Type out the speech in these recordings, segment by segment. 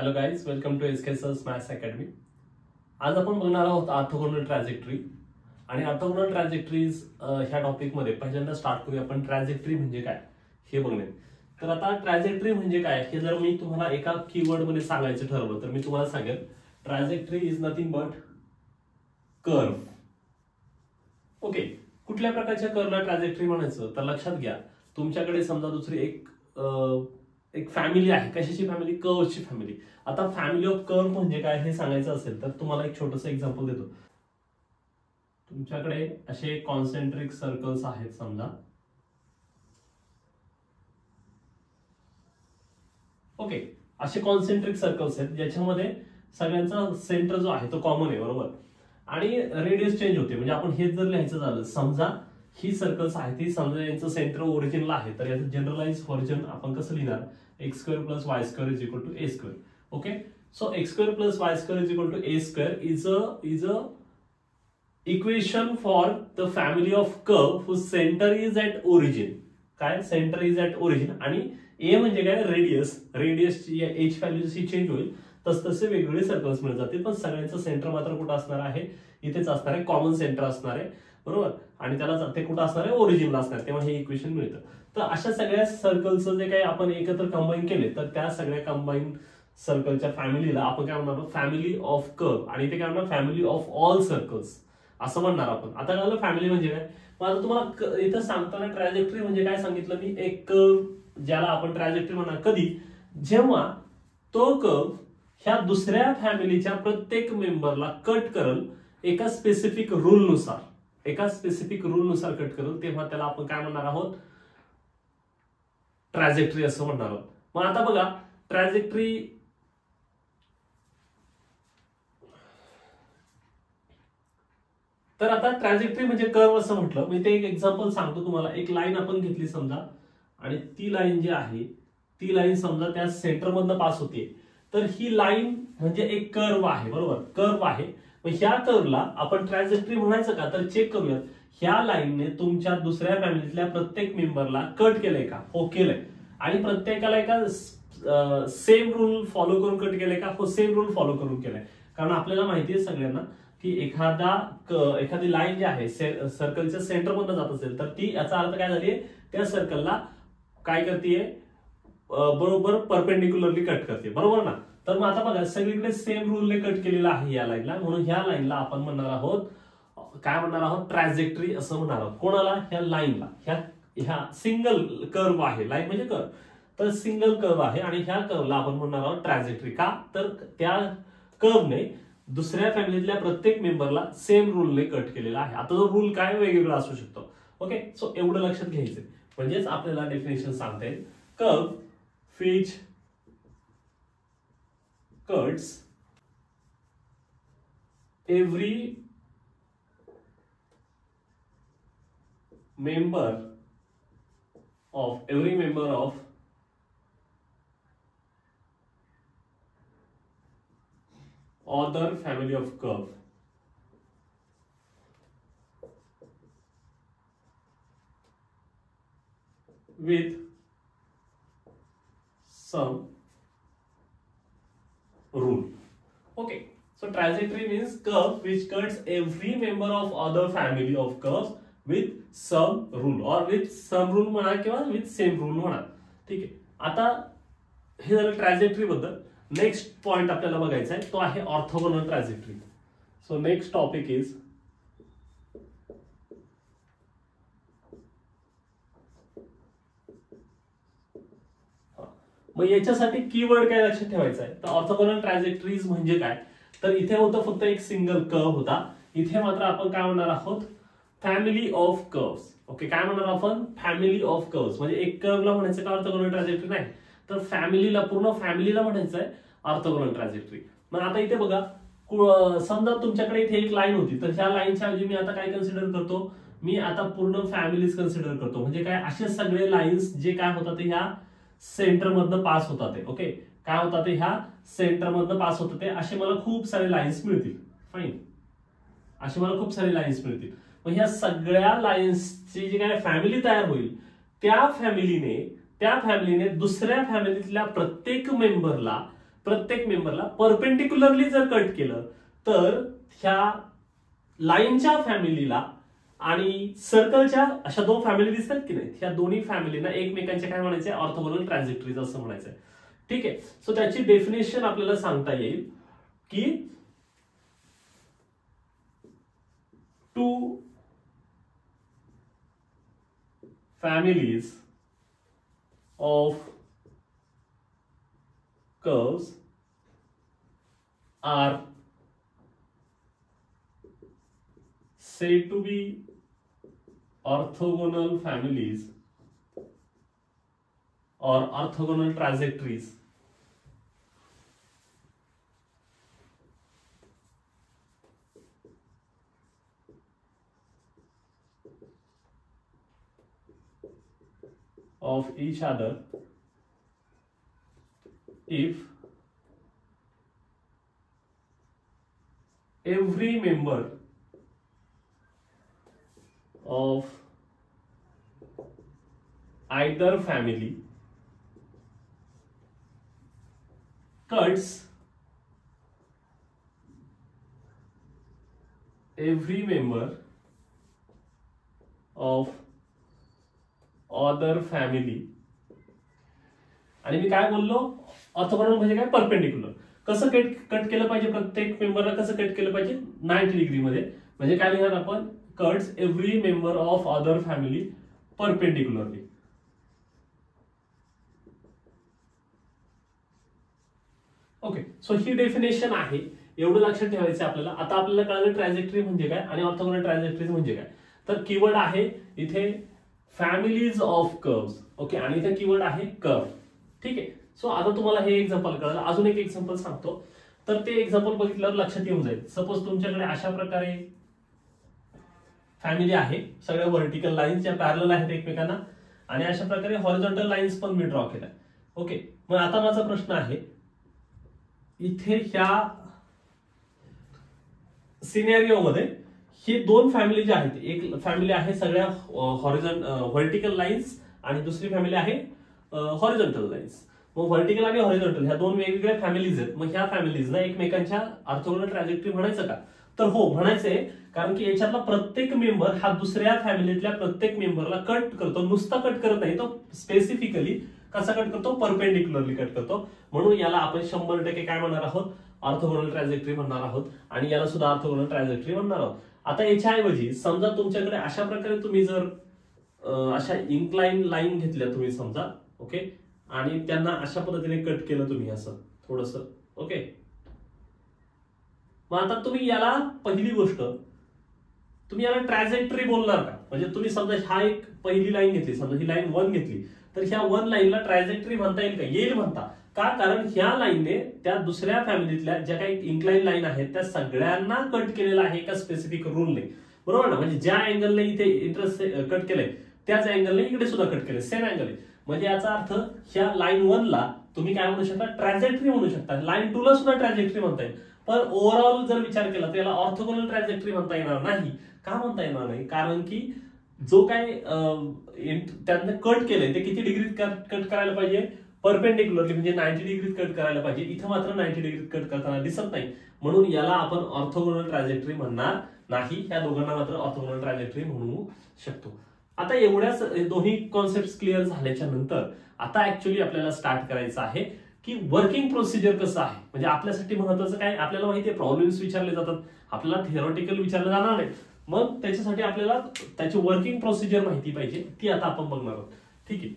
Hello guys, welcome to SKS maths academy. आज आपण बघणार आहोत ऑर्थोगोनल ट्रॅजेक्टरी. आणि ऑर्थोगोनल ट्रॅजेक्टरीज ह्या टॉपिकमध्ये पहिल्यांदा स्टार्ट करूया आपण ट्रॅजेक्टरी म्हणजे काय हे बघणे. तर आता ट्रॅजेक्टरी म्हणजे काय हे जर मी तुम्हाला एका कीवर्ड मध्ये सांगायचं ठरवलं तर मी तुम्हाला सांगेल trajectory is nothing but curve. Okay, कुठल्या प्रकारच्या कर्वला ट्रॅजेक्टरी म्हणायचं तर लक्षात घ्या, तुमच्याकडे समजा दुसरी एक फॅमिली आहे. कशाची फॅमिली? कर्वची फॅमिली. आता फॅमिली ऑफ कर्व म्हणजे काय हे सांगायचं असेल तर तुम्हाला एक छोटंसं एक्झाम्पल देतो. तुमच्याकडे असे कॉन्सेंट्रिक सर्कल्स आहेत समजा. ओके, असे कॉन्सेंट्रिक सर्कल्स आहेत ज्याच्यामध्ये सगळ्यांचा सेंटर जो आहे तो कॉमन आहे, बरोबर. आणि रेडियस चेंज होते. म्हणजे आपण हे जर लिहायचं झालं, समजा ही सर्कल्स आहेत ती समजा यांचं सेंटर ओरिजिनला आहे, तर याचं जनरलाइज व्हर्जन आपण कसं लिहिणार? x square plus y square is equal to a square. Okay, so x square plus y square is equal to a square is a equation for the family of curve whose center is at origin. काय? Centre is at origin. आणि a म्हणजे काय? रेडियसची h value जशी change होईल तसे वेगवेगळे circles मिळत जातील, पण सगळ्यांचं सेंटर मात्र कुठं असणार आहे? इथेच असणार आहे, कॉमन सेंटर असणार आहे, बरोबर. आणि त्याला ते कुठं असणार आहे? ओरिजिनला असणार आहे. तेव्हा हे इक्वेशन मिळतं. तर अशा सगळ्या सर्कलचं जे काही आपण एकत्र कंबाईन केले तर त्या सगळ्या कंबाईन सर्कलच्या फॅमिलीला आपण काय म्हणणार? Family of curve. आणि ते काय म्हणणार? फॅमिली ऑफ ऑल सर्कल्स असं म्हणणार आपण. आता कळलं फॅमिली म्हणजे काय. मग आता तुम्हाला इथं सांगताना ट्रॅजेक्टरी म्हणजे काय सांगितलं मी? एक कर्व ज्याला आपण ट्रॅजेक्टरी म्हणणार कधी? जेव्हा तो कर्व ह्या दुसऱ्या फॅमिलीच्या प्रत्येक मेंबरला कट करल एका स्पेसिफिक रूलनुसार कट करल, तेव्हा त्याला आपण काय म्हणणार आहोत? ट्रॅजेक्टरी असं म्हणणार आहोत. मग आता बघा ट्रॅजेक्टरी तर आता ट्रॅजेक्टरी म्हणजे कर्व असं म्हटलं. मी ते एक एक्झाम्पल सांगतो तुम्हाला. एक लाईन आपण घेतली समजा, आणि ती लाईन जी आहे ती लाईन समजा त्या सेंटर मधनं पास होते. तर ही लाईन म्हणजे एक कर्व आहे, बरोबर. कर्व आहे. मग ह्या कर्वला आपण ट्रॅजेक्टरी म्हणायचं का? तर चेक करूयात. ह्या लाईनने तुमच्या दुसऱ्या फॅमिलीतल्या प्रत्येक मेंबरला कट केलंय का? हो, केलंय. आणि प्रत्येकाला एका सेम रूल फॉलो करून कट केलंय का? हो, सेम रूल फॉलो करून केलंय. कारण आपल्याला माहिती आहे सगळ्यांना की एखादी लाईन जी आहे सर्कलच्या सेंटर मधनं जात असेल तर ती, याचा अर्थ काय झाली? त्या सर्कलला काय करते? बरोबर परपेंडिक्युलरली कट करते, बरोबर ना. तर मग आता बघा सगळीकडे सेम रूलने कट केलेला आहे या लाईनला, म्हणून ह्या लाईनला आपण म्हणणार आहोत काय म्हणणार आहोत? ट्रॅजेक्टरी असं म्हणणार आहोत. कोणाला? ह्या लाईनला. ह्या सिंगल कर्व आहे, लाईन म्हणजे कर्व, तर सिंगल कर्व आहे आणि ह्या कर्वला आपण म्हणणार आहोत ट्रॅजेक्टरी. का? तर त्या कर्वने दुसऱ्या फॅमिलीतल्या प्रत्येक मेंबरला सेम रूलने कट केलेला आहे. आता जो रूल काय वेगवेगळा असू शकतो. ओके, सो एवढं लक्षात घ्यायचंय. म्हणजेच आपल्याला डेफिनेशन सांगता येईल curve which cuts every member of other family of curve with some rule. Okay, so trajectory means curve which cuts every member of other family of curves with some rule, or with some rule म्हणा किंवा with same rule म्हणा. ठीक आहे. आता हे झालं trajectory बद्दल. Next point आपल्याला बघायचा आहे तो आहे orthogonal trajectory. So next topic is मग याच्यासाठी कीवर्ड काय लक्षात ठेवायचा आहे? तर ऑर्थोगोनल ट्रॅजेक्टरीज म्हणजे काय? तर इथे होतं फक्त एक सिंगल कर्व होता. इथे मात्र आपण काय म्हणणार आहोत? Family of curves. ओके, काय म्हणणार आपण? Family of curves. म्हणजे एक कर्वला म्हणायचं का ऑर्थोगोनल ट्रॅजेक्टरी? नाही, तर फॅमिलीला, पूर्ण फॅमिलीला म्हणायचं आहे ऑर्थोगोनल ट्रॅजेक्टरी. मग आता इथे बघा, समजा तुमच्याकडे इथे एक लाईन होती, तर ह्या लाईनच्या ऐवजी मी आता काय कन्सिडर करतो? मी आता पूर्ण फॅमिलीज कन्सिडर करतो. म्हणजे काय? असे सगळे लाईन्स जे काय होतात ते ह्या सेंटर मधनं पास होतात. ओके, काय होतात ते? ह्या सेंटर मधनं पास होतात ते. असे मला खूप सारे लाईन्स मिळतील. फाईन, असे मला खूप सारे लाईन्स मिळतील. मग ह्या सगळ्या लाईन्सची जी काय फॅमिली तयार होईल त्या फॅमिलीने दुसऱ्या फॅमिलीतल्या प्रत्येक मेंबरला प्रत्येक मेंबरला परपेंडिक्युलरली जर कट केलं तर ह्या लाईनच्या फॅमिलीला आणि सर्कलच्या अशा दोन फॅमिली दिसतात की नाही, ह्या दोन्ही फॅमिलीना एकमेकांच्या काय म्हणायचे, ऑर्थोगोनल ट्रॅजेक्टरीज असं म्हणायचंय. ठीक आहे. सो त्याची डेफिनेशन आपल्याला सांगता येईल की two families of curves are said to be orthogonal families or orthogonal trajectories. Of each other if every member of either family cuts every member of other family. आणि मी काय बोललो, ऑर्थोगोनल म्हणजे काय, परपेंडिक्युलर. कसं कट केलं पाहिजे, प्रत्येक मेंबरला कसं कट केलं पाहिजे, 90 डिग्री मध्ये. म्हणजे काय लिहिणार आपण, cuts every member of other family perpendicularly. Okay. So ही डेफिनेशन आहे, एवढं लक्षात ठेवायचं आपल्याला. आता आपल्याला कळलं ट्रॅजेक्टरी म्हणजे काय आणि ऑर्थोगोनल ट्रॅजेक्टरी म्हणजे काय. तर कीवर्ड आहे इथे फॅमिलीज ऑफ कर्व्स. ओके. आणि इथे कीवर्ड आहे कर्व. ठीक आहे. सो आता तुम्हाला हे एक्झाम्पल कळलं. अजून एक एक्झाम्पल सांगतो. तर ते एक्झाम्पल बघितल्यावर लक्षात येऊन जाईल. सपोज तुमच्याकडे अशा प्रकारे फॅमिली आहे, सगळ्या व्हर्टिकल लाईन्स ज्या पॅरलल आहेत एकमेकांना, आणि अशा प्रकारे हॉरिझॉन्टल लाईन्स पण मी ड्रॉ केल्या. ओके. मग आता माझा प्रश्न आहे, इथे ह्या सिनेरिओ मध्ये हे दोन फॅमिली ज्या आहेत, एक फॅमिली आहे सगळ्या व्हर्टिकल लाईन्स आणि दुसरी फॅमिली आहे हॉरिझॉन्टल लाईन्स. मग व्हर्टिकल आणि हॉरिझॉन्टल ह्या दोन वेगवेगळ्या फॅमिलीज आहेत. मग ह्या फॅमिलीजना एकमेकांच्या ऑर्थोगोनल ट्रॅजेक्टरी म्हणायचं का, तर हो म्हणायचंय. कारण की याच्यातला प्रत्येक मेंबर हा दुसऱ्या फॅमिलीतल्या प्रत्येक मेंबरला कट करतो. नुसता कट करत नाही, तो स्पेसिफिकली कसा कट करतो, परपेंडिक्युलरली कट करतो. म्हणून याला आपण 100% काय म्हणणार आहोत, ऑर्थोगोनल ट्रॅजेक्टरी म्हणणार आहोत. आणि याला सुद्धा ऑर्थोगोनल ट्रॅजेक्टरी म्हणणार आहोत. आता याच्याऐवजी समजा तुमच्याकडे अशा प्रकारे तुम्ही जर अशा इन्क्लाइन लाईन घेतल्या तुम्ही समजा, ओके, आणि त्यांना अशा पद्धतीने कट केलं तुम्ही असं थोडस. ओके. मग आता तुम्ही याला पहिली गोष्ट, तुम्ही याला ट्रॅजेक्टरी बोलणार का, म्हणजे तुम्ही समजा हा एक पहिली लाईन घेतली, समजा ही लाईन 1 घेतली, तर ह्या 1 लाईनला ट्रॅजेक्टरी म्हणता येईल का, येईल म्हणता. का, कारण ह्या लाईनने त्या दुसऱ्या फॅमिलीतल्या ज्या काही इन्क्लाइन लाईन आहेत त्या सगळ्यांना कट केलेला आहे एका स्पेसिफिक रूलने, बरोबर ना. म्हणजे ज्या अँगलने इथे इंटरेस्ट कट केलंय त्याच अँगलने इकडे सुद्धा कट केलंय, सेम अँगल आहे. म्हणजे याचा अर्थ ह्या लाईन 1 ला तुम्ही काय म्हणू शकता, ट्रॅजेक्टरी म्हणू शकता. लाईन 2 ला सुद्धा ट्रॅजेक्टरी म्हणता येईल. पण ओव्हरऑल जर विचार केला तर याला ऑर्थोगोनल ट्रॅजेक्टरी म्हणता येणार नाही. का म्हणता येणार नाही, कारण की जो काय त्यांनी कट केलंय ते किती डिग्रीत कट करायला पाहिजे, परपेंडिक्युलरली, म्हणजे 90 डिग्रीत कट करायला पाहिजे. इथं मात्र 90 डिग्रीत कट करताना दिसत नाही. म्हणून याला आपण ऑर्थोगोनल ट्रॅजेक्टरी म्हणणार नाही. या दोघांना मात्र ऑर्थोगोनल ट्रॅजेक्टरी म्हणू शकतो. आता एवढ्याच दोन्ही कॉन्सेप्ट क्लिअर झाल्याच्या नंतर आता ऍक्च्युअली आपल्याला स्टार्ट करायचं आहे की वर्किंग प्रोसिजर कसं आहे. म्हणजे आपल्यासाठी महत्वाचं काय, आपल्याला माहिती आहे प्रॉब्लेम्स विचारले जातात, आपल्याला थिअरॉटिकल विचारलं जाणार नाही. मग त्याच्यासाठी आपल्याला त्याची वर्किंग प्रोसिजर माहिती पाहिजे, ती आता आपण बघणार आहोत. ठीक आहे.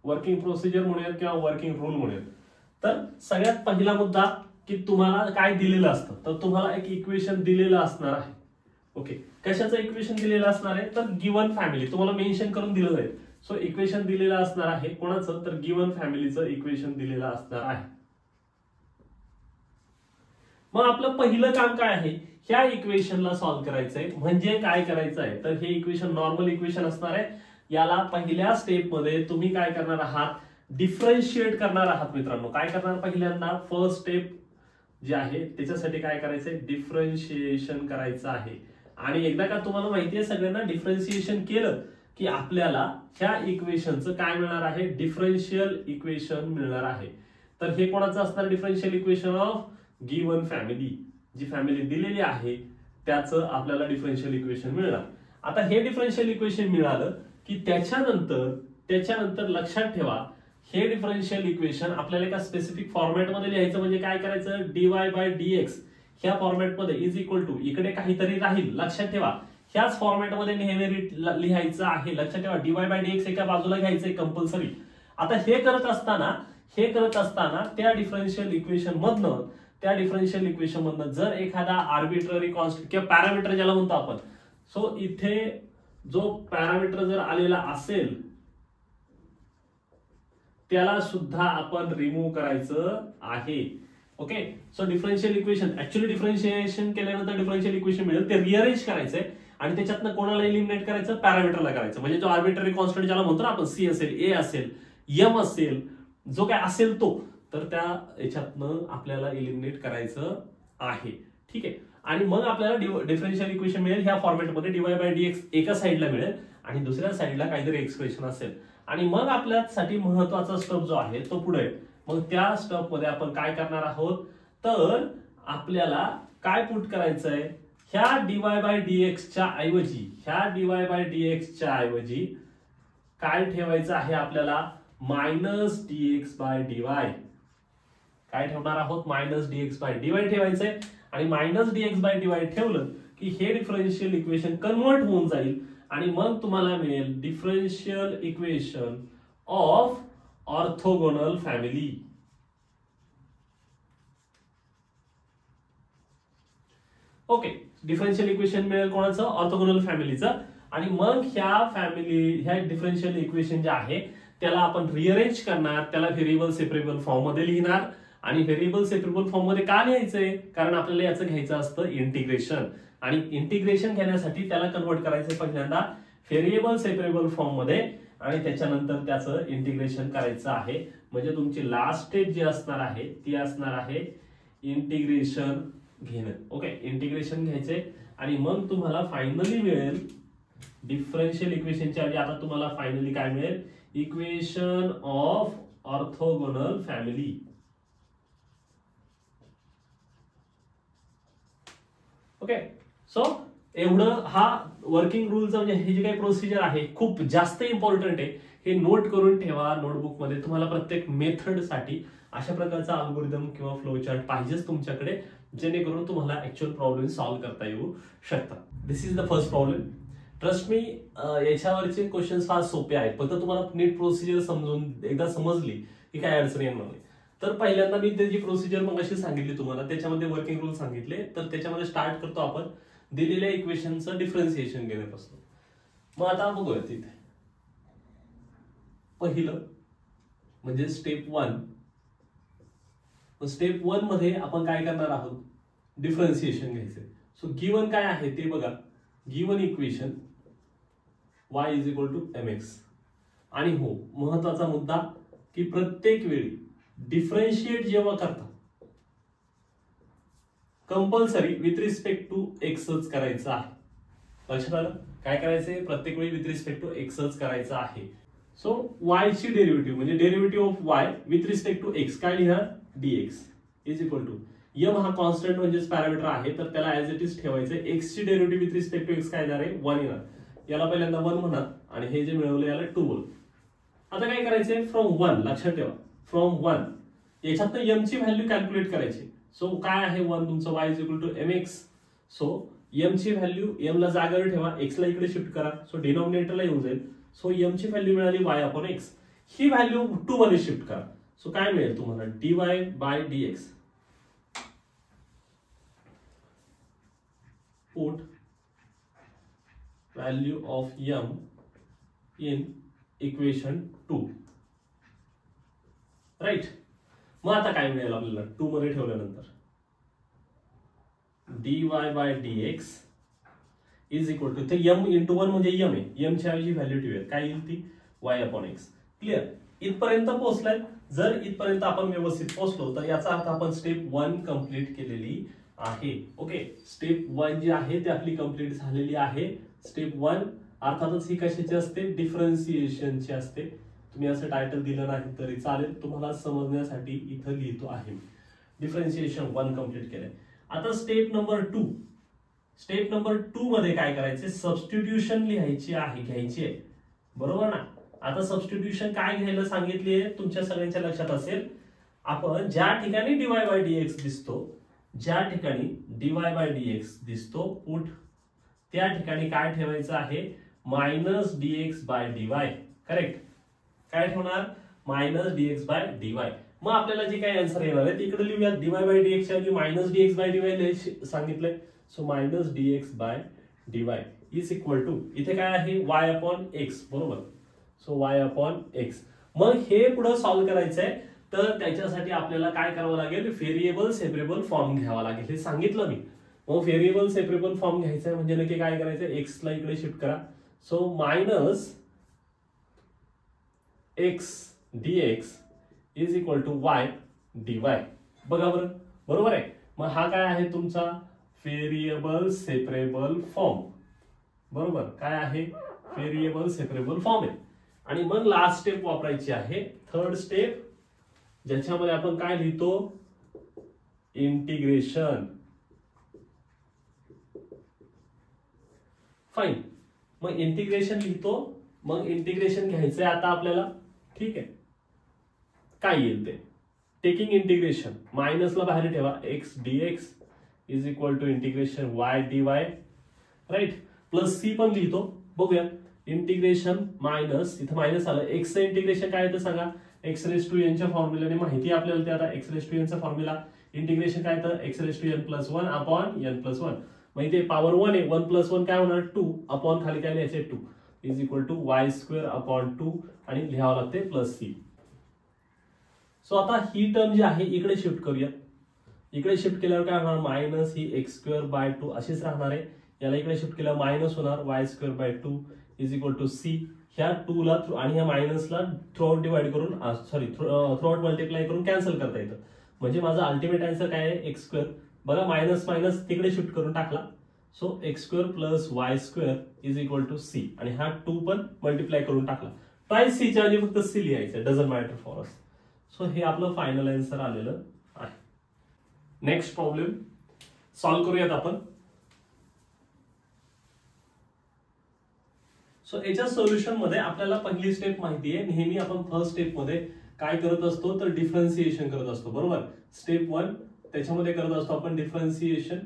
वर्किंग प्रोसिजर म्हणूयात किंवा वर्किंग रूल म्हणूयात. तर सगळ्यात पहिला मुद्दा की तुम्हाला काय दिलेलं असतं, तर तुम्हाला एक इक्वेशन दिलेलं असणार आहे. ओके. कशाचं इक्वेशन दिलेलं असणार आहे, तर गिवन फॅमिली तुम्हाला मेन्शन करून दिलं जाईल. सो इक्वेशन दिलेलं असणार आहे कोणाचं, तर गिवन फॅमिलीचं इक्वेशन दिलेलं असणार आहे. मग आपलं पहिलं काम काय आहे, ह्या इक्वेशनला सॉल्व्ह करायचंय. म्हणजे काय करायचं आहे, तर हे इक्वेशन नॉर्मल इक्वेशन असणार आहे. याला पहिल्या स्टेप मध्ये तुम्ही काय करणार आहात, डिफरन्शिएट करणार आहात. मित्रांनो काय करणार, पहिल्यांदा फर्स्ट स्टेप जे आहे त्याच्यासाठी काय करायचंय, डिफरन्शिएशन करायचं आहे. आणि एकदा का तुम्हाला माहिती आहे सगळ्यांना, डिफरन्शिएशन केलं की आपल्याला ह्या इक्वेशनचं काय मिळणार आहे, डिफरन्शियल इक्वेशन मिळणार आहे. तर हे कोणाचं असणार, differential equation of given family, जी फॅमिली दिलेली आहे त्याचं आपल्याला डिफरन्शियल इक्वेशन मिळणार. आता हे डिफरन्शियल इक्वेशन मिळालं की त्याच्यानंतर लक्षात ठेवा, हे डिफरन्शियल इक्वेशन आपल्याला एका स्पेसिफिक फॉर्मॅटमध्ये लिहायचं. म्हणजे काय करायचं, dy/dx ह्या फॉर्मॅटमध्ये इज इक्वल टू इकडे काहीतरी राहील, लक्षात ठेवा ह्याच फॉर्मॅटमध्ये नेहमी लिहायचं आहे. लक्षात ठेवा dy/dx एका बाजूला घ्यायचंय कंपल्सरी. आता हे करत असताना त्या डिफरन्शियल इक्वेशन मधनं जर एखादा आर्बिट्ररी कॉन्स्टंट किंवा पॅरामीटर ज्याला म्हणतो आपण, सो इथे जो पॅरामीटर जर आलेला असेल त्याला सुद्धा आपण रिमूव्ह करायचं आहे. Okay, so differential equation actually differentiation केल्यानंतर डिफरन्शियल इक्वेशन मिळेल, ते रिअरेंज करायचंय आणि त्याच्यातनं कोणाला इलिमिनेट करायचं, पॅरामीटरला करायचं. म्हणजे जो आर्बिट्ररी कॉन्स्टंट ज्याला म्हणतो ना आपण, सी असेल, ए असेल, एम असेल, जो काय असेल तो, तर त्या याच्यातनं आपल्याला इलिमिनेट करायचं आहे. ठीक आहे, आणि मग आपल्याला डिफरन्शियल इक्वेशन मिळेल ह्या फॉर्मॅटमध्ये, dy/dx एका साईडला मिळेल आणि दुसऱ्या साईडला काहीतरी एक्सप्रेशन असेल. आणि मग आपल्यासाठी महत्वाचा स्टेप जो आहे तो पुढे. मग त्या स्टेप मध्ये आपण काय करणार आहोत, तर आपल्याला काय पुट करायचंय, ह्या dy/dx च्या ऐवजी काय ठेवायचं आहे आपल्याला, -dx/dy. काय ठेवणार आहोत, -dx/dy ठेवायचंय. आणि -dx/dy ठेवलं की हे डिफरन्शियल इक्वेशन कन्वर्ट होऊन जाईल आणि मग तुम्हाला मिळेल differential equation of orthogonal family. Okay, differential equation मिळेल कोणाचं, ऑर्थोगोनल फॅमिलीचं. आणि मग ह्या डिफरन्शियल इक्वेशन जे आहे त्याला आपण रिअरेंज करणार, त्याला व्हेरिएबल सेपरेबल फॉर्म मध्ये लिहिणार. आणि व्हेरिएबल सेपरेबल फॉर्म मध्ये का लिहायचंय, कारण आपल्याला याचं घ्यायचं असतं इंटिग्रेशन. आणि इंटिग्रेशन घेण्यासाठी त्याला कन्वर्ट करायचं पहिल्यांदा व्हेरिएबल सेपरेबल फॉर्म मध्ये आणि त्याच्यानंतर त्याचं इंटिग्रेशन करायचं आहे. म्हणजे तुमची लास्ट स्टेज जी असणार आहे ती असणार आहे इंटिग्रेशन घेणं. ओके, इंटिग्रेशन घ्यायचे आणि मग तुम्हाला फायनली मिळेल डिफरन्शियल इक्वेशनच्या ऐवजी आता तुम्हाला फायनली काय मिळेल, equation of orthogonal family. Okay, so एवढं हा वर्किंग रूलचा म्हणजे हे जे काही प्रोसिजर आहे खूप जास्त इम्पॉर्टंट आहे. हे नोट करून ठेवा नोटबुक मध्ये. तुम्हाला प्रत्येक मेथड साठी अशा प्रकारचा अल्गोरिदम किंवा फ्लो चार्ट पाहिजेच तुमच्याकडे, जेणेकरून तुम्हाला ऍक्च्युअल प्रॉब्लेम सॉल्व्ह करता येऊ शकतात. This is the first problem. Trust me, याच्यावरचे क्वेश्चन फार सोपे आहेत. फक्त तुम्हाला नीट प्रोसिजर समजून एकदा समजली की काय अडचण येणार नाही. तर पहिल्यांदा मी त्याची प्रोसिजर मग अशी सांगितली तुम्हाला, त्याच्यामध्ये वर्किंग रूल सांगितले. तर त्याच्यामध्ये स्टार्ट करतो आपण दिलेल्या इक्वेशनचं डिफरन्सिएशन घेण्यापासून. मग आता बघूया तिथे पहिलं म्हणजे स्टेप 1. स्टेप 1 मध्ये आपण काय करणार आहोत, डिफरन्सिएशन घ्यायचे. सो गिवन काय आहे ते बघा, गिवन इक्वेशन y = mx. आणि हो, महत्वाचा मुद्दा की प्रत्येक वेळी डिफरन्शिएट जेव्हा करता कंपल्सरी विथ रिस्पेक्ट टू एक्सच करायचं आहे. लक्षात आलं, काय करायचंय, प्रत्येक वेळी विथ रिस्पेक्ट टू एक्सच करायचं आहे. सो y ची डेरिव्हेटिव्ह म्हणजे derivative of y with respect to x काय लिहिणार, dx = m हा कॉन्स्टंट म्हणजे पॅरामीटर आहे तर त्याला ऍज इट इज ठेवायचं. x ची derivative with respect to x काय येणार आहे, 1 येणार. याला पहिल्यांदा 1 म्हणा आणि हे जे मिळवलं याला 2 बोल. आता काय करायचंय, फ्रॉम 1, लक्षात ठेवा फ्रॉम 1 याच्यातनं m ची व्हॅल्यू कॅल्क्युलेट करायची. सो काय आहे 1 तुमचं, y = mx. सो m ची व्हॅल्यू, m ला जागेवर ठेवा, x ला इकडे शिफ्ट करा. सो डिनॉमिनेटरला येऊन जाईल. सो m ची व्हॅल्यू मिळाली y/x. ही व्हॅल्यू 2 मध्ये शिफ्ट करा. सो काय मिळेल तुम्हाला, dy/dx. Put value of m in equation 2. Right. मग आता काय मिळेल आपल्याला 2 मध्ये ठेवल्यानंतर, dy/dx = इथे m × 1 म्हणजे m आहे, m च्या ऐवजी व्हॅल्यू ठेवूया, काय येईल ती y/x. क्लिअर, इथपर्यंत पोहोचलाय. जर इथपर्यंत आपण व्यवस्थित पोहोचलो तर याचा अर्थ आपण स्टेप 1 कंप्लीट केलेली आहे. ओके, स्टेप 1 जी आहे ती आपली कंप्लीट झालेली आहे. स्टेप 1 अर्थातच ही कशाची असते, डिफरन्सिएशनची असते. तुम्ही असं टायटल दिलं नाही तरी चालेल, तुम्हाला समजण्यासाठी इथं लिहितो आहे. डिफरन्सिएशन 1 कम्प्लीट केलंय. आता स्टेप नंबर 2. स्टेप नंबर 2 मध्ये काय करायचे, सबस्टिट्यूशन लिहायची आहे, घ्यायची आहे, बरोबर ना. आता सबस्टिट्यूशन काय घ्यायला सांगितले तुमच्या सगळ्यांच्या लक्षात असेल. आपण ज्या ठिकाणी dy बाय dx दिसतो, ज्या ठिकाणी dy बाय dx दिसतो पुट, त्या ठिकाणी काय ठेवायचं आहे, minus dx by dy. Correct. काय ठेवणार, मायनस dx बाय dy. मग आपल्याला जे काही आन्सर येणार आहे तिकडे लिहूया. dy बाय dx च्या ऐवजी मायनस dx बाय dy सांगितलंय. So minus dx by dy is equal to, इथे काय आहे, y अपॉन x, बरोबर. So y upon x. मग हे पुढे सॉल्व्ह करायचंय, तर त्याच्यासाठी आपल्याला काय करावं लागेल, व्हेरिएबल सेपरेबल फॉर्म घ्यावा लागेल, हे सांगितलं मी. मग व्हेरिएबल सेपरेबल फॉर्म घ्यायचा म्हणजे नक्की काय करायचं, x ला इकडे शिफ्ट करा. So minus x dx is equal to y dy. बघा बरं, बरोबर आहे. मग हा काय आहे तुमचा व्हेरिएबल सेपरेबल फॉर्म, बरोबर. काय आहे, व्हेरिएबल सेपरेबल फॉर्म आहे. आणि मग लास्ट स्टेप वापरायची आहे, थर्ड स्टेप, ज्याच्यामध्ये आपण काय लिहितो, इंटिग्रेशन. फाइन. मग इंटिग्रेशन लिहितो. मग इंटिग्रेशन घ्यायचंय आता आपल्याला, ठीक आहे. काय येईल ते, टेकिंग इंटिग्रेशन, मायनसला बाहेर ठेवा, x dx is equal to integration y dy, right. Plus c पण लिहितो, बघूया. इंटिग्रेशन मायनस, इथं मायनस आलं, x चं इंटिग्रेशन काय येतं सांगा, x रेस टू n च्या फॉर्म्युलाने माहिती आपल्याला ते. आता x रेस टू n चा फॉर्म्युला, इंटिग्रेशन काय येतं, x raise to n plus 1 upon n plus 1. मग इथे पॉवर 1 आहे, 1 प्लस 1 काय होणार, 2 अपॉन खाली काय लिहायचे, 2 is equal to y square upon 2 आणि लिहावं लागते प्लस c. सो आता ही टर्म जी आहे इकडे शिफ्ट करूया. इकडे शिफ्ट केल्यावर काय होणार, minus he x square by 2 अशीच राहणार आहे. याला इकडे शिफ्ट केल्यावर मायनस होणार y square by 2 is equal to c. ह्या 2 ला आणि ह्या मायनसला थ्रूआउट डिवाइड करून, सॉरी थ्रूआउट मल्टिप्लाय करून कॅन्सल करता येतं. म्हणजे माझा अल्टिमेट आन्सर काय आहे, x स्क्वेअर. बघा मायनस मायनस तिकडे शिफ्ट करून टाकला. So x square plus y square is equal to c. आणि हा 2 पण मल्टिप्लाय करून टाकला. ट्वाइस c च्या ऐवजी फक्त c लिहायचं, doesn't matter for us. So हे आपलं फायनल आन्सर आलेलं आहे. नेक्स्ट प्रॉब्लेम सॉल्व्ह करूयात आपण. सो याच्या सोल्युशन मध्ये आपल्याला पहिली स्टेप माहिती आहे. नेहमी आपण फर्स्ट स्टेप मध्ये काय करत असतो, तर डिफरन्सिएशन करत असतो, बरोबर. स्टेप 1 त्याच्यामध्ये करत असतो आपण डिफरन्सिएशन.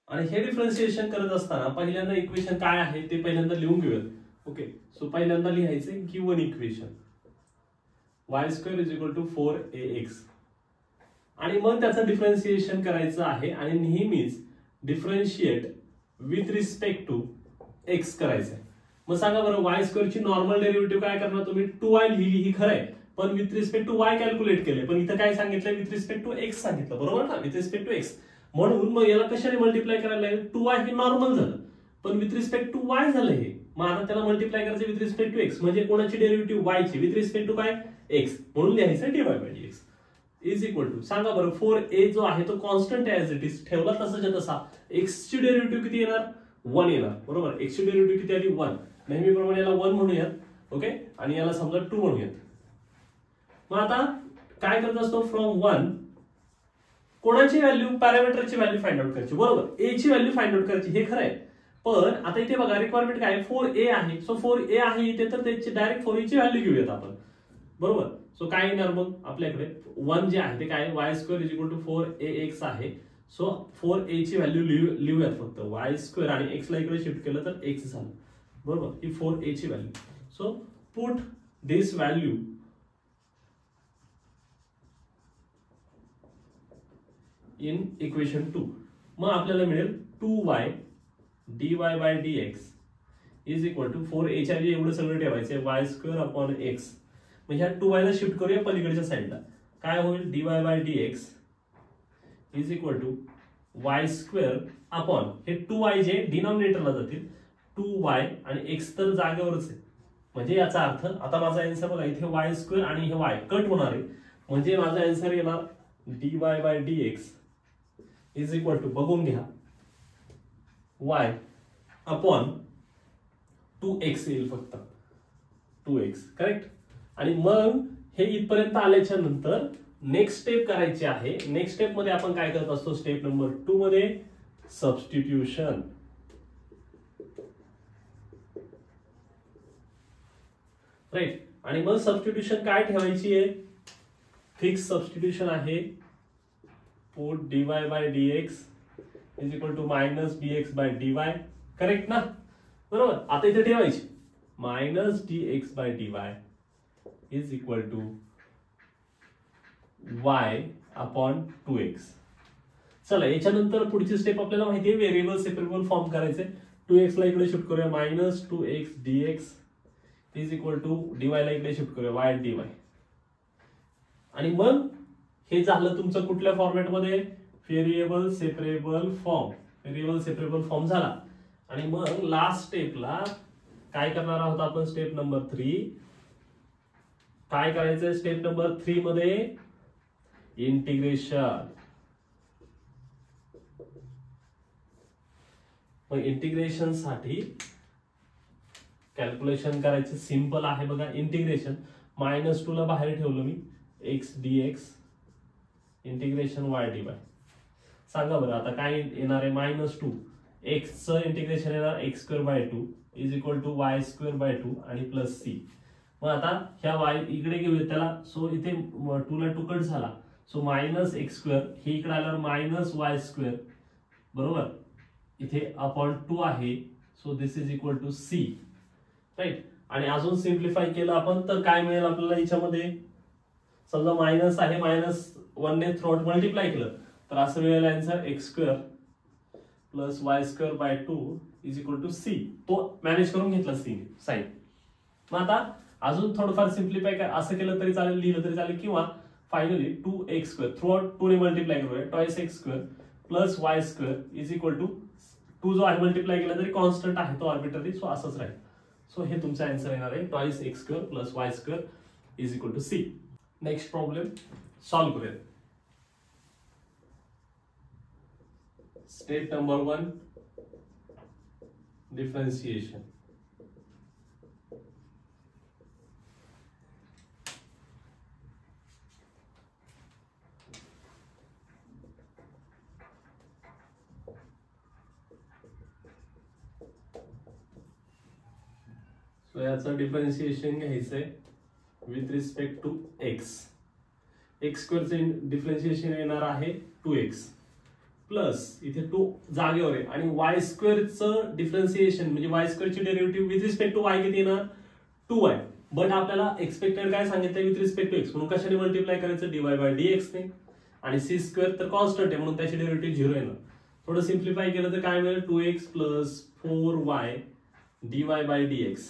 आणि हे डिफरन्सिएशन करत असताना पहिल्यांदा इक्वेशन काय आहे ते पहिल्यांदा लिहून घेऊयात. ओके. सो पहिल्यांदा लिहायचे given equation y square is equal to 4ax. आणि मग त्याचं डिफरन्सिएशन करायचं आहे. आणि नेहमीच differentiate with respect to x करायचं आहे. मग सांगा बरं, y स्क्वेअरची नॉर्मल डेरिव्हेटिव्ह काय करणार तुम्ही, 2y लिहिली ही खरं आहे, पण with respect to y calculate केले. पण इथं काय सांगितलं, विथ रिस्पेक्ट टू x सांगितलं, बरोबर ना, विथ रिस्पेक्ट टू x. म्हणून मग याला कशाने मल्टिप्लाय करायला लागेल, 2y हे नॉर्मल झालं, पण विथ रिस्पेक्ट टू y झालं हे. मग आता त्याला मल्टिप्लाय करायचं विथ रिस्पेक्ट टू x. म्हणजे कोणाची डेरिव्हेटिव्ह, y ची, विथ रिस्पेक्ट टू काय, x. म्हणून लिहायचं dy by dx is equal to, सांगा बरं, 4a जो आहे तो कॉन्स्टंट ॲज इट इज ठेवला तसाच्या तसा. x ची डेरिव्हेटिव्ह किती येणार, 1 येणार, बरोबर. x ची डेरिव्हेटिव्ह किती आली, 1. नेहमीप्रमाणे याला 1 म्हणूयात, ओके. आणि याला समजा 2 म्हणूयात. मग आता काय करत असतो, फ्रॉम 1 कोणाची व्हॅल्यू, पॅरामीटरची व्हॅल्यू फाइंड आउट करायची, बरोबर. a ची व्हॅल्यू फाइंड आउट करायची, हे खरं आहे. पण आता इथे बघा रिक्वायरमेंट काय, 4a आहे. सो 4a आहे इथे, तर त्याची डायरेक्ट 4a ची व्हॅल्यू घेऊयात आपण, बरोबर. सो काय येणार मग आपल्याकडे, 1 जे आहे ते काय, y square is equal to 4ax आहे. सो 4a ची व्हॅल्यू लिहूयात फक्त, y स्क्वेअर आणि x ला इकडे शिफ्ट केलं तर x झालं, बरोबर. ही 4a ची value. So put this value in equation 2. मग आपल्याला मिळेल 2y dy by dx is equal to 4a च्या ऐवजी एवढं सगळं ठेवायचं, y स्क्वेअर अपॉन x. मग ह्या 2y ला शिफ्ट करूया पलीकडच्या साईडला. काय होईल, dy by dx is equal to y square upon, हे 2y जे डिनॉमिनेटरला जातील, 2y आणि x तर जागेवरच आहे. म्हणजे याचा अर्थ आता माझा आन्सर बघा, इथे y स्क्वेअर आणि हे y कट होणार आहे. म्हणजे माझा आन्सर येणार dy by dx is equal to, बघून घ्या, वाय अपॉन 2x येईल फक्त 2x करेक्ट. आणि मग हे इथपर्यंत आल्याच्या नंतर नेक्स्ट स्टेप करायची आहे. नेक्स्ट स्टेप मध्ये आपण काय करत असतो, स्टेप नंबर 2 मध्ये सबस्टिट्यूशन. राईट. आणि मग सबस्टिट्यूशन काय ठेवायची आहे, फिक्स सबस्टिट्यूशन आहे. Put dy by dx is equal to minus dx by dy. Correct ना, बरोबर. आता इथे ठेवायची minus dx by dy is equal to y upon 2x. चला याच्यानंतर पुढची स्टेप आपल्याला माहिती आहे, व्हेरिएबल सेपरेबल फॉर्म करायचे. 2x ला इकडे शिफ्ट करूया, minus 2x dx is equal to dy ला इकडे शिफ्ट करूया y dy. आणि मग हे झालं तुमचं कुठल्या फॉर्मॅटमध्ये, variable separable form. Variable separable form झाला. आणि मग लास्ट स्टेपला काय करणार आहोत आपण, स्टेप नंबर 3. काय करायचंय स्टेप नंबर 3 मध्ये, इंटिग्रेशन. मग इंटिग्रेशन साठी कॅल्क्युलेशन करायचं सिंपल आहे बघा. इंटिग्रेशन -2 ला बाहेर ठेवलं मी, x dx integration y dy. सांगा बरं आता काय येणार आहे, -2 x चं इंटिग्रेशन येणार x²/2 is equal to y²/2 आणि प्लस c. मग आता ह्या y इकडे घेऊया त्याला, सो इथे 2 ला 2 कट झाला, सो -x². हे इकडे आल्यावर -y², बरोबर. इथे अपॉन 2 आहे, so this is equal to c. Right. आणि अजून सिम्प्लिफाय केलं आपण तर काय मिळेल आपल्याला याच्यामध्ये, समजा मायनस आहे, -1 ने थ्रोट मल्टिप्लाय केलं तर असं मिळेल answer x² plus y²/2 is equal to c. तो मॅनेज करून घेतला c साइन. मग आता अजून थोडंफार सिम्प्लिफाय काय असं केलं तरी चालेल, लिहिलं तरी चालेल, किंवा फायनली 2x² थ्रोट 2 ने मल्टिप्लाय करूया, twice x² plus y² is equal to 2 जो आहे मल्टिप्लाय केला तरी कॉन्स्टंट आहे तो आर्बिट्ररी, सो असंच राहील. सो हे तुमचा आन्सर येणार आहे, twice x² plus y² is equal to c. Next problem solve करूया. Step number 1 differentiation. सो याचं डिफरेंशिएशन घ्यायचंय with respect to x. x² चे डिफरेंशिएशन येणार आहे 2x प्लस इथे 2 जागेवर आहे, आणि y² चं डिफरेंशिएशन म्हणजे y² ची derivative with respect to y किती येणार, 2y. बट आपल्याला एक्सपेक्टेड काय सांगितलंय, विथ रिस्पेक्ट टू x, म्हणून कशाने मल्टिप्लाय करायचं, dy बाय dx ने. आणि c² तर कॉन्स्टंट आहे म्हणून त्याची डेरिव्हेटिव्ह 0 येणार. थोडं सिम्प्लिफाय केलं तर काय मिळेल, 2x plus 4y dy by dx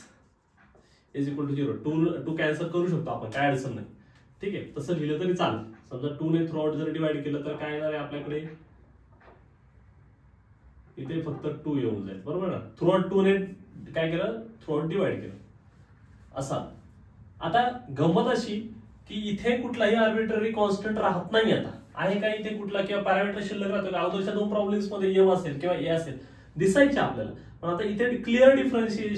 is equal to 0. 2 cancel करू शकतो आपण, काय अडचण नाही. ठीक आहे, तसं लिहिलं तरी चालेल. समजा 2 ने थ्रू आउट जर डिवाइड केलं तर काय येणार आहे आपल्याकडे, इथे फक्त 2 येऊन जाईल, बरोबर ना. थ्रू आउट 2 ने काय केलं, थ्रू आउट डिवाइड केलं असा. आता गंमत अशी की इथे कुठलाही आर्बिट्ररी कॉन्स्टंट राहत नाही. आता आहे का इथे कुठला किंवा पॅरामीटर शिल्लक राहतो का, अगोदरच्या 2 प्रॉब्लेम्स मध्ये m असेल किंवा a असेल दिसायचे आपल्याला. पण आता इथे क्लिअर डिफरन्शियल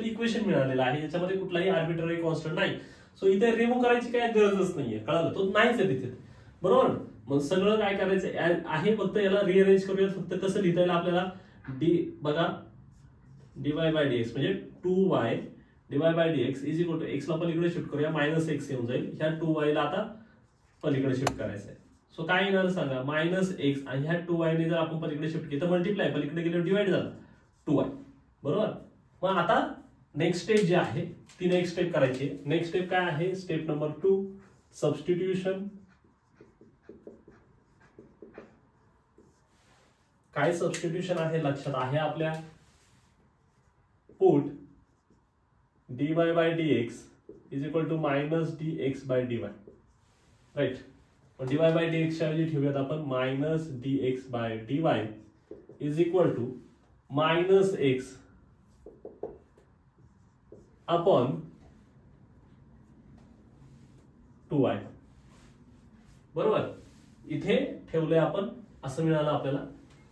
इक्वेशन मिळालेलं आहे, याच्यामध्ये कुठलाही आर्बिट्ररी कॉन्स्टंट नाही. सो इथे रिमूव्ह करायची काय गरजच नाहीये, कळालं, तो नाहीच आहे तिथे, बरोबर. मग सगळं काय करायचं आहे, फक्त याला रिअरेंज करूया. फक्त कसं लिहिता येईल आपल्याला, बघा dy बाय dx म्हणजे 2y dy by dx is equal to x ला पलीकडे शिफ्ट करूया, -x येऊन जाईल. ह्या 2y ला आता पलीकडे शिफ्ट करायचं आहे. सो काय येणार सांगा, -x, आणि ह्या 2y ने जर आपण पलीकडे शिफ्ट केलं तर मल्टिप्लाय, पलीकडे गेल्यावर डिवाइड झाला 2y, बरोबर. मग आता नेक्स्ट स्टेप जी आहे ती नेक्स्ट स्टेप करायची. नेक्स्ट स्टेप काय आहे, स्टेप नंबर 2 सबस्टिट्यूशन. काय सबस्टिट्यूशन आहे लक्षात आहे आपल्या, put dy by dx is equal to -dx by dy. Right. dy by dx च्या ऐवजी ठेवूयात आपण -dx by dy is equal to -x upon 2y, बरोबर. इथे ठेवलंय आपण, असं मिळालं आपल्याला.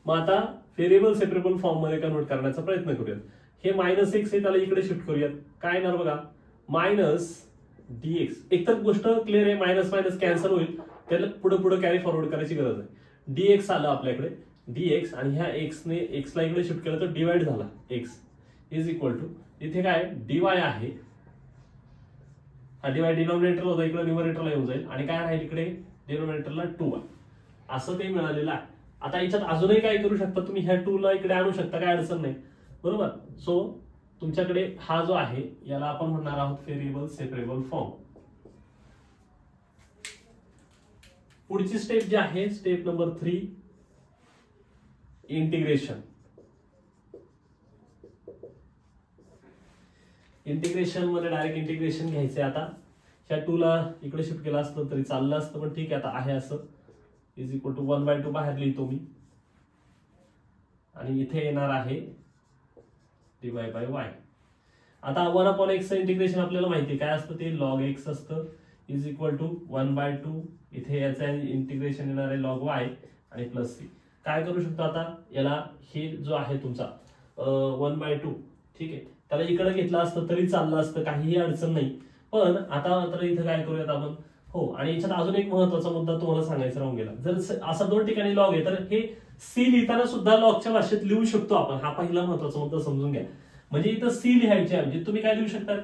मग आता व्हेरिएबल सेपरेबल फॉर्म मध्ये कन्वर्ट करण्याचा प्रयत्न करूयात. हे मायनस एक्स आहे त्याला इकडे शिफ्ट करूयात. काय येणार बघा, मायनस dx. एक तर गोष्ट क्लिअर आहे, मायनस मायनस कॅन्सल होईल, त्याला पुढे पुढे कॅरी फॉरवर्ड करायची गरज आहे. dx आलं आपल्याकडे, dx आणि ह्या x ने x ला इकडे शिफ्ट केलं तर डिवाइड झाला x इज इक्वल टू इथे काय dy आहे, हा dy डिनॉमिनेटर होता इकडे न्यूमरेटरला येऊन जाईल आणि काय राहील इकडे डिनॉमिनेटरला 2y असं ते मिळालेलं आहे. आता याच्यात अजूनही काय करू शकता तुम्ही, ह्या 2 ला इकडे आणू शकता, काय अडचण नाही, बरोबर. सो तुमच्याकडे हा जो आहे याला आपण म्हणणार आहोत व्हेरिएबल सेपरेबल फॉर्म. पुढची स्टेप जी आहे स्टेप नंबर 3, इंटिग्रेशन. इंटिग्रेशन मध्ये डायरेक्ट इंटिग्रेशन घ्यायचंय. आता ह्या 2 ला इकडे शिफ्ट केलं असतं तरी चाललं असतं, पण ठीक आहे आता आहे असं. इज इक्वल टू 1/2 बाहेर लिहितो मी आणि इथे येणार आहे dy बाय y. आता 1/x इंटिग्रेशन आपल्याला माहिती काय असतं, ते log x असतं इज इक्वल टू 1/2. इथे याचं इंटिग्रेशन येणार आहे log y आणि प्लस c. काय करू शकतो आता याला, हे जो आहे तुमचा 1/2 ठीक आहे, त्याला इकडे घेतलं असतं तरी चाललं असतं, काहीही अडचण नाही. पण आता मात्र इथं काय करूयात आपण, हो. आणि याच्यात अजून एक महत्वाचा मुद्दा तुम्हाला सांगायचा राहून गेला. जर असा 2 ठिकाणी लॉग आहे तर हे सी लिहिताना सुद्धा लॉगच्या भाषेत लिहू शकतो आपण. हा पहिला महत्वाचा मुद्दा समजून घ्या. म्हणजे इथं सी लिहायचे म्हणजे तुम्ही काय लिहू शकता,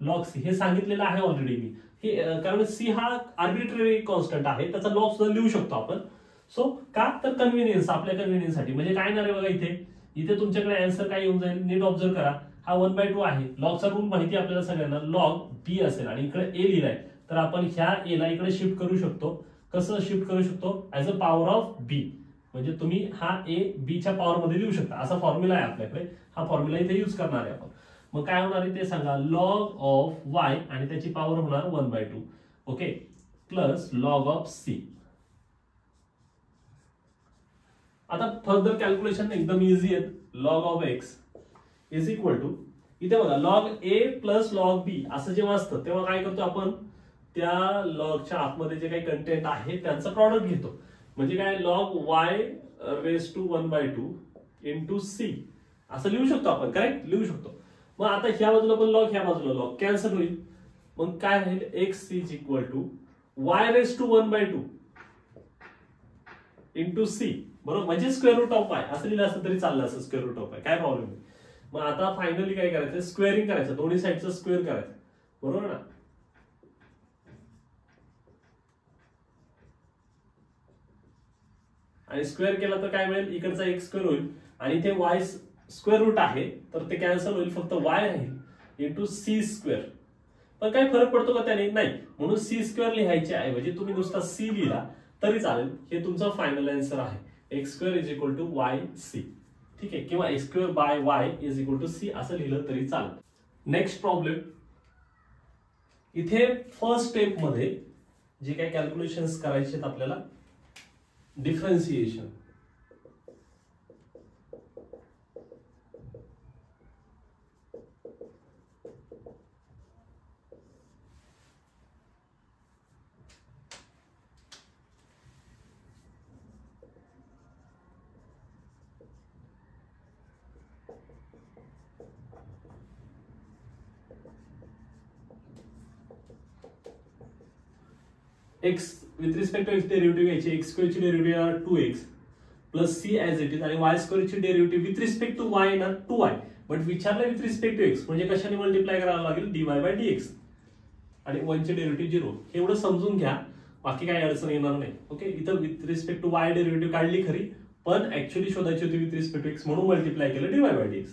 लॉग सी. हे सांगितलेलं आहे ऑलरेडी मी, हे कारण सी हा आर्बिट्ररी कॉन्स्टंट आहे, त्याचा लॉग सुद्धा लिहू शकतो आपण. सो का तर कन्व्हिनियन्स, आपल्या कन्व्हिनियन्स साठी. म्हणजे काय येणार आहे बघा, इथे तुमच्याकडे आन्सर काय येऊन जाईल, नीट ऑब्झर्व करा. हा 1/2 आहे, लॉगचा रूल माहिती आपल्याला सगळ्यांना, लॉग बी असेल आणि इकडे ए लिहिलाय तर आपण ह्या ए ला इकडे शिफ्ट करू शकतो. कसं शिफ्ट करू शकतो, ऍज अ पॉवर ऑफ बी. म्हणजे तुम्ही हा ए बी च्या पॉवर मध्ये लिहू शकता, असा फॉर्म्युला आहे आपल्याकडे. हा फॉर्म्युला इथे युज करणार आहे आपण. मग काय होणार आहे ते सांगा, लॉग ऑफ वाय आणि त्याची पॉवर होणार 1/2 okay, plus log of c. आता फर्दर कॅल्क्युलेशन एकदम इझी आहे. Log of x is equal to, इथे बघा log a plus log b असं जेव्हा असतं तेव्हा काय करतो आपण, त्या लॉगच्या आतमध्ये जे काही कंटेंट आहे त्यांचं प्रॉडक्ट घेतो. म्हणजे काय, log y raise to 1/2 into c असं लिहू शकतो आपण, करेक्ट लिहू शकतो. मग आता ह्या बाजूला पण लॉग, ह्या बाजूला लॉग कॅन्सल होईल. मग काय राहील, x is equal to y raise to 1/2 into c, बरोबर. म्हणजे स्क्वेअर रूट ऑफ वाय असं लिहिलं असतं तरी चाललं असं, स्क्वेअर रूट ऑफ वाय काय प्रॉब्लेम नाही. मग आता फायनली काय करायचं, स्क्वेअरिंग करायचं, दोन्ही साईडचं स्क्वेअर करायचं, बरोबर ना. आणि स्क्वेअर केला तर काय मिळेल, इकडचा एक स्क्वेअर होईल आणि इथे वाय स्क्वेअर रूट आहे तर ते कॅन्सल होईल, फक्त वाय राहील इंटू सी स्क्वेअर. पण काय फरक पडतो का त्याने, नाही. म्हणून सी स्क्वेअर लिहायच्या ऐवजी तुम्ही नुसता सी लिहिला तरी चालेल. हे तुमचा फायनल आन्सर आहे, x square is equal to y c, ठीक आहे. किंवा x square by y is equal to c असं लिहिलं तरी चालेल. नेक्स्ट प्रॉब्लेम, इथे फर्स्ट स्टेप मध्ये जे काही कॅल्क्युलेशन्स करायचे आहेत आपल्याला, differentiation. X with respect to x derivative घ्यायची, एक्स स्क्वेअरची डेरिव्हेटिव्ह येणार 2x plus c as it is, आणि वाय स्क्वेअरची derivative with respect to y येणार 2y. बट विचारलं विथ रिस्पेक्ट टू एक्स म्हणजे कशाने मल्टिप्लाय करायला लागेल, dy बाय dx, आणि 1 चे डेरिव्हेटिव्ह 0. हे एवढं समजून घ्या, बाकी काही अडचण येणार नाही. ओके, इथं with respect to y derivative काढली खरी, पण ऍक्च्युअली शोधायची होती विथ रिस्पेक्ट टू एक्स म्हणून मल्टिप्लाय केलं dy बाय dx.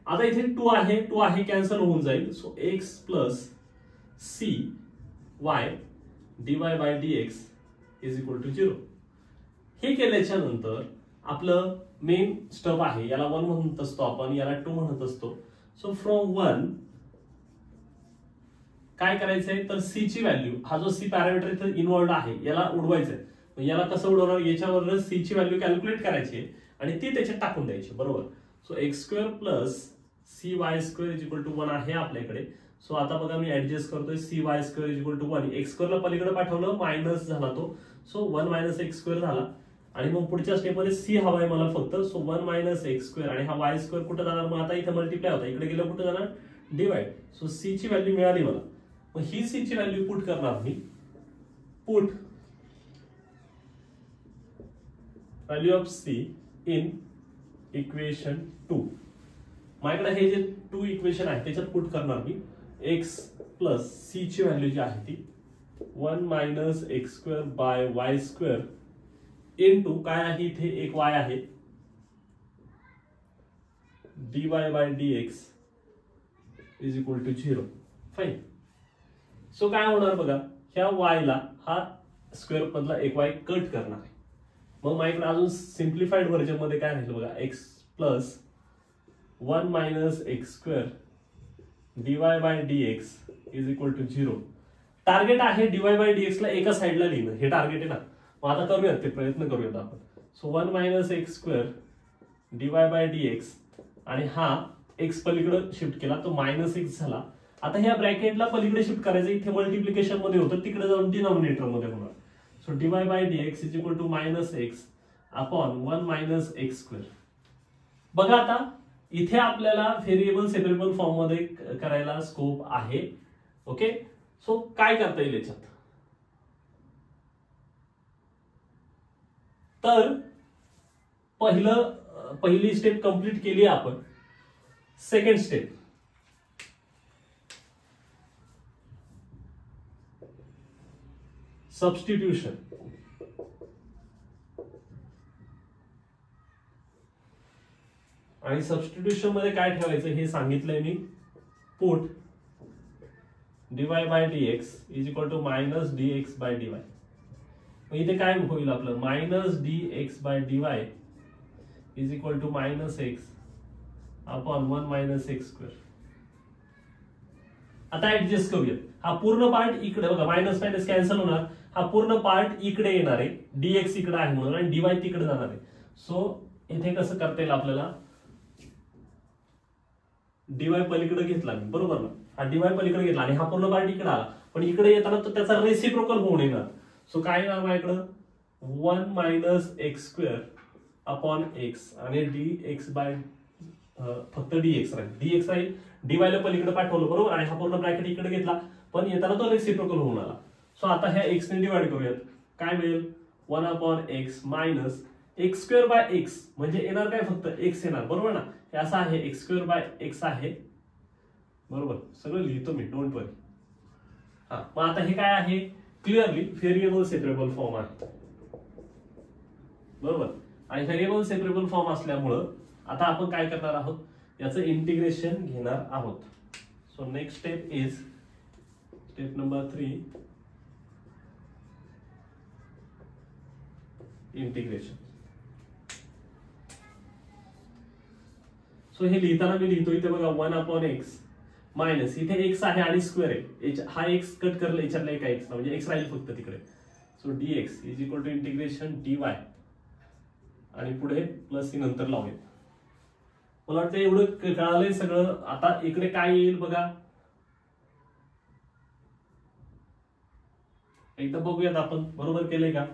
आता इथे 2 आहे कॅन्सल होऊन जाईल. So x plus c y dy by dx is equal to 0. हे केल्याच्या नंतर आपलं मेन स्टफ आहे, याला 1 म्हणत असतो आपण, याला 2 म्हणत असतो. सो फ्रॉम 1 काय करायचंय तर सी ची व्हॅल्यू, हा जो सी पॅरामीटर इथे इन्व्हॉल्व्ड आहे याला उडवायचंय. याला कसं उडवणार, याच्यावर सी ची व्हॅल्यू कॅल्क्युलेट करायची आणि ती त्याच्यात टाकून द्यायची, बरोबर. So x square plus c y square is equal to 1 आहे आपल्याकडे. सो आता बघा मी ऍडजस्ट करतोय, c y square is equal to 1, x स्क्वेअरला पलीकडे पाठवलं मायनस झाला तो, सो 1 मायनस एक्स स्क्वेअर झाला. आणि मग पुढच्या स्टेपमध्ये सी हवाय मला फक्त. सो 1 मायनस एक्स स्क्वेअर आणि हा वाय स्क्वेअर कुठे जाणार, मग आता इथे मल्टिप्लाय होता, इकडे गेलं कुठे जाणार, डिवाइड. सो सी ची व्हॅल्यू मिळाली मला. मग ही सी ची व्हॅल्यू पुट करणार मी. Put value of c in equation 2. माझ्याकडे हे जे 2 इक्वेशन आहे त्याच्यात पुट करणार मी. एक्स प्लस सी ची व्हॅल्यू जी आहे ती 1 minus x square by y square into काय आहे, इथे एक वाय आहे, dy by dx is equal to 0. Fine. So काय होणार बघा, ह्या y ला हा स्क्वेअर मधला एक y कट करणार आहे. मग माझ्याकडे अजून सिम्प्लिफाईड व्हर्जन मध्ये काय राहिलं बघा, x plus 1 minus x square dy by dx is equal to 0. Target आहे dy बाय dx ला एका साइडला लिहिणं, हे टार्गेट आहे ना. मग आता करूयात ते, प्रयत्न करूयात आपण. So 1 minus x square dy by dx आणि हा एक्स पलीकडे शिफ्ट केला तो मायनस एक्स झाला. आता ह्या ब्रॅकेटला पलीकडे शिफ्ट करायचं, इथे मल्टिप्लिकेशन मध्ये होतं, तिकडे जाऊन डिनॉमिनेटर मध्ये होणार. So dy by dx is equal to minus x upon 1 minus x square. बघा आता इथे आपल्याला व्हेरिएबल सेपरेबल फॉर्म मध्ये करायला स्कोप आहे. ओके. सो काय करता येईल याच्यात, तर पहिली स्टेप कंप्लीट केली आपण. Second step, substitution. आणि सबस्टिट्यूशन मध्ये काय ठेवायचं हे सांगितलंय मी. Put dy by dx is equal to minus dx by dy. मग इथे काय होईल आपलं, minus dx by dy is equal to minus x upon 1 minus x square. आता ऍडजस्ट करूया. हा पूर्ण पार्ट इकडे बघा, मायनस मायनस कॅन्सल होणार, हा पूर्ण पार्ट इकडे येणार आहे, dx इकडे आहे म्हणून, आणि dy तिकडे जाणार आहे. सो इथे कसं करता येईल आपल्याला, dy पलीकडे घेतला मी, बरोबर ना. हा dy पलीकडे घेतला आणि हा पूर्ण पार्ट इकडे आला, पण इकडे येताना तो त्याचा रेसिप्रोकल होऊन येणार. सो काय येणार माझ्याकडं, 1 minus x square upon x आणि dx बाय फक्त dx राहील, dx राहील. dy ला पलीकडे पाठवलं बरोबर, आणि हा पूर्ण ब्रॅकेट इकडे घेतला, पण येताना तो रेसिप्रोकल होऊन आला. सो आता ह्या x ने डिवाइड करूयात, काय मिळेल, 1 upon x minus x square bye x, म्हणजे येणार काय, फक्त एक्स येणार, बरोबर ना. हे असं आहे, एक्स स्क्वेअर बाय एक्स आहे, बरोबर. सगळं लिहितो मी, डोंट वरी. हा, मग आता हे काय आहे, क्लिअरली व्हेरिएबल सेपरेबल फॉर्म आहे, बरोबर. आणि व्हेरिएबल सेपरेबल फॉर्म असल्यामुळं आता आपण काय करणार आहोत, याचं इंटिग्रेशन घेणार आहोत. So next step is step number 3, integration. So हे लिहिताना मी लिहितो इथे बघा, 1 अपॉन एक्स मायनस, इथे एक्स आहे आणि स्क्वेअर आहे, हा एक्स कट करला याच्यातला एका एक्स, म्हणजे एक्स राहील फक्त तिकडे. So dx is equal to integration dy आणि पुढे प्लस सी नंतर लावूया. मला वाटतं एवढं कळालंय सगळं. आता इकडे काय येईल बघा, एकदा बघूयात आपण, बरोबर केलंय का.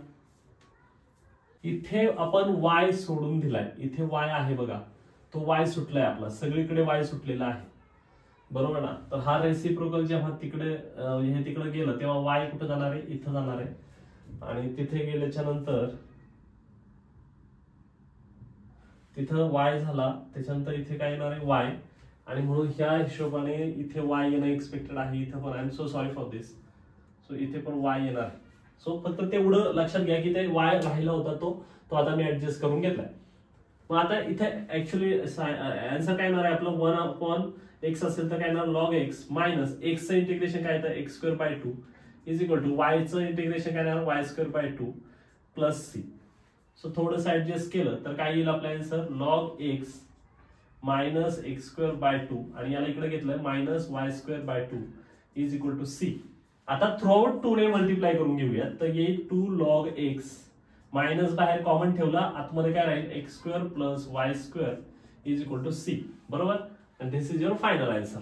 इथे आपण y सोडून दिलाय, इथे y आहे बघा, तो y सुटलाय आपला, सगळीकडे y सुटलेला आहे, बरोबर ना. तर हा रेसिप्रोकल जेव्हा तिकडे हे तिकडे गेलं तेव्हा y कुठे जाणार आहे, इथं जाणार आहे, आणि तिथे गेल्याच्या नंतर तिथं y झाला, त्याच्यानंतर इथे काय येणार आहे y, आणि म्हणून ह्या हिशोबाने इथे y येणं एक्सपेक्टेड आहे. इथं पण I am so sorry for this. So इथे पण y येणार आहे. सो फक्त तेवढं लक्षात घ्या की ते y राहिला होता तो आता मी ऍडजस्ट करून घेतलाय. मग आता इथे ऍक्च्युअली आन्सर काय येणार आहे आपलं, 1 अपॉन एक्स असेल तर काय येणार, लॉग एक्स मायनस एक्सचं इंटिग्रेशन काय येतं, x square by 2 is equal to वायचं इंटिग्रेशन काय येणार, y square by 2 plus c. So थोडंसं ऍडजस्ट केलं तर काय येईल आपला answer, log x minus x square by 2 आणि याला इकडे घेतलं minus y square by 2 is equal to c. आता थ्रूआउट 2 ने मल्टिप्लाय करून घेऊया, तर येईल 2 लॉग एक्स, मायनस बाहेर कॉमन ठेवला, आतमध्ये काय राहील, x square plus y square is equal to c, बरोबर. And this is your final answer.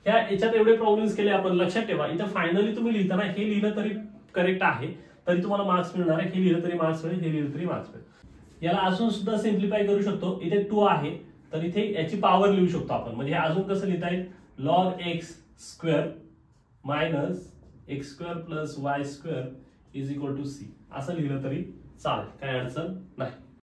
ह्या याच्यात एवढे प्रॉब्लेम्स केले आपण, लक्षात ठेवा इथं फायनली तुम्ही लिहिताना हे लिहिलं तरी करेक्ट आहे, तरी तुम्हाला मार्क्स मिळणार आहे. हे लिहिलं तरी मार्क्स मिळेल, हे लिहिलं तरी मार्क्स मिळेल. याला अजून सुद्धा सिम्प्लिफाय करू शकतो. इथे 2 आहे तर इथे याची पॉवर लिहू शकतो आपण. म्हणजे हे अजून कसं लिहिता येईल, log x square minus x square plus y square is equal to c असं लिहिलं तरी चालेल, काही अडचण नाही.